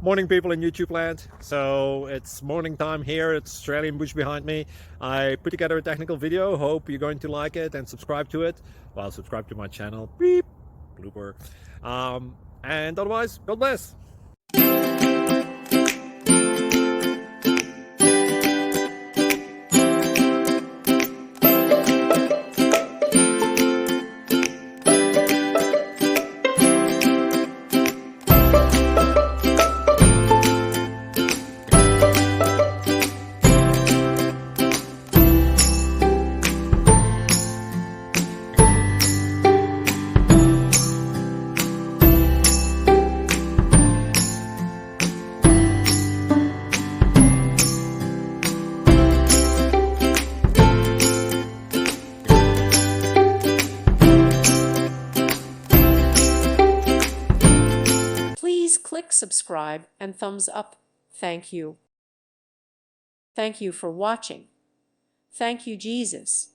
Morning, people in YouTube land. So it's morning time here. It's Australian bush behind me. I put together a technical video. Hope you're going to like it and subscribe to it. Well, subscribe to my channel. Beep. Blooper. And otherwise, God bless. Please click subscribe and thumbs up. Thank you. Thank you for watching. Thank you, Jesus.